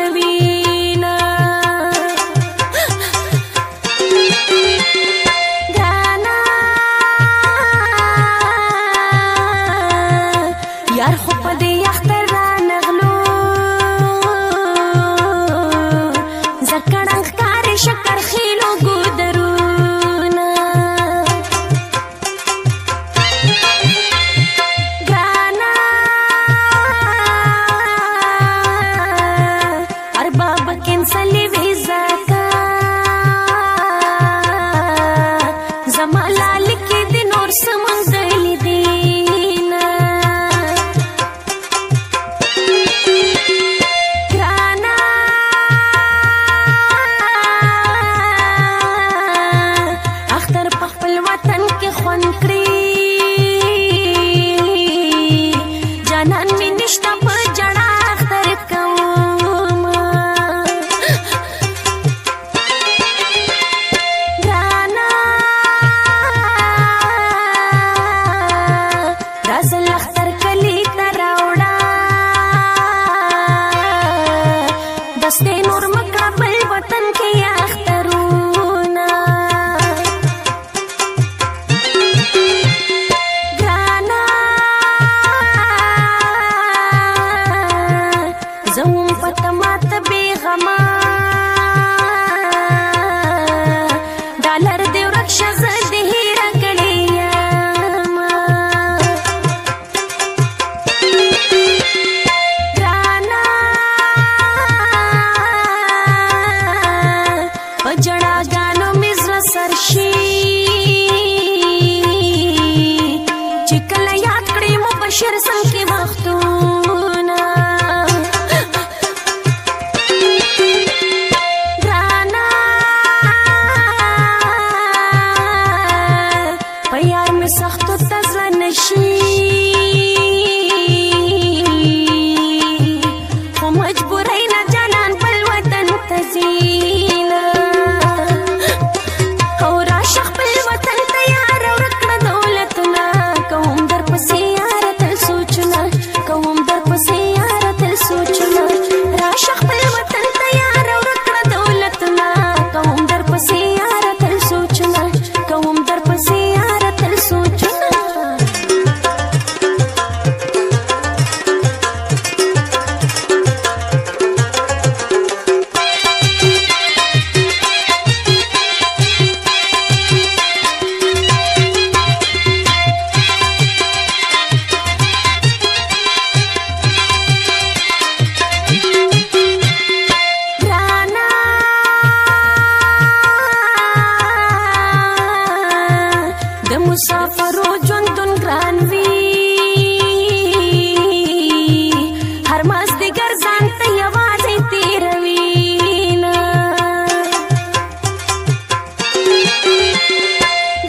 جوړوي نه ګانا یار خو په دې اختر را نغلو زکړنګ کار شکر خېلو ګودرونه ګانا ارباب کینسلی ویزا کا زما لال کې د نور سمندلی دینا ګانا اختر په خپل وطن کې خوند کړی جانان مې نشته په جړا اختر کوم ګانا رازل اختر کلی ته راوړه دستې نور مکړه بل وطن کې اخترونه ګانا زوم پتمات بیغما ډالر دی ورکشه زه د هیره کړې یم ګانا په جړاګانو مې زړه سر شي چې کله یاد کړې مبشر سم کې وختونه ګانا په یار مې سختو ته زړه نشي خو مجبورۍ نه جانان بل وطن ته ځینه او راشه خپل وطن ته یار ورک کړه دولتونه کوم در پسې یاره تل سوچونه کوم در پسې یاره تل سوچونه راشه خپل وطن ته یار ورک کړه دولتونه کوم در پسې یاره تل سوچونه کوم در پسې یاره تل سوچونه ګانا د مسافرو ژوندون ګران وي هر مازدیګر ځان ته یوازې تېروي نه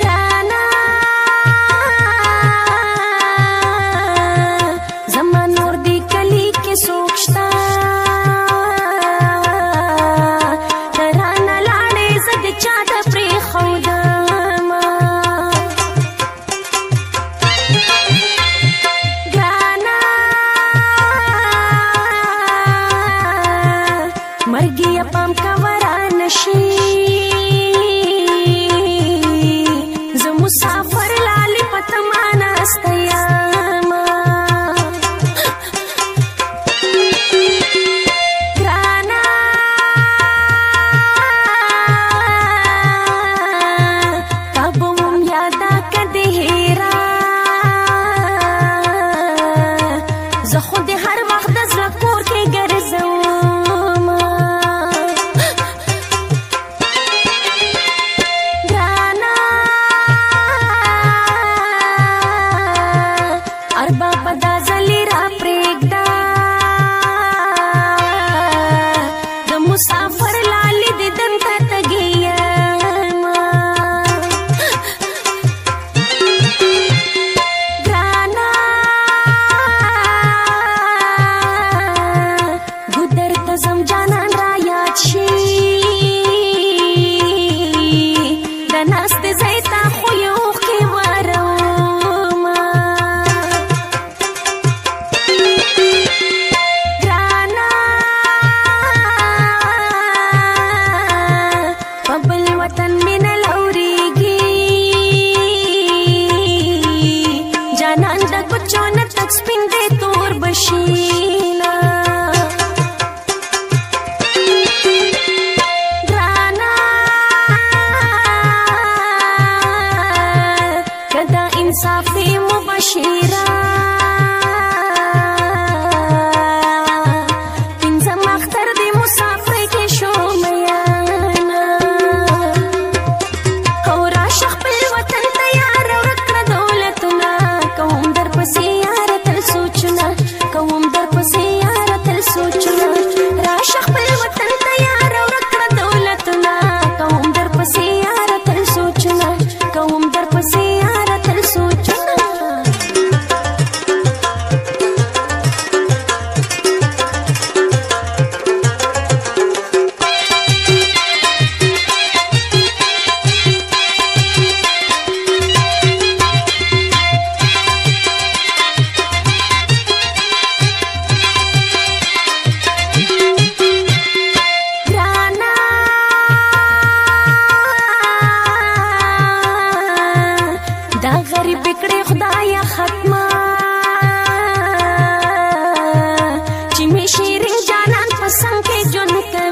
ګانا زما نور دی کلی کې څوک شته ته رانه لاړې زه د چا ته پرېښودمه ګانا مرګیه پام کوه رانه شي زه مسافر لالې په تمه ناسته یمه ګانا تا به وم یاده که د هیره زه خو د هر وخت د زړه کور کې ګرځوم ګانا ارباب دا ځلې را پرېږده د مسافر لالې دیدن ته تږې یم ګانا ګودر ته ځم جانان را یاد شي د ناستې ځای ته خو یې اوښکې واروم ګانا صافي مبشره پنځم اختر دی مسافر کې شو میانا او راشه خپل وطن ته یار ورک کړه دولتونه کوم در پسې یار تل سوچونه کوم در پسې یار تل سوچونه راشه خپل وطن ته یار ورک کړه دولتونه کوم در پسې یار تل سوچونه کوم در پسې یار تل سوچونه دا غریب کړي خدایا ختمه چې می شیرین جانان پسند کې جون کوي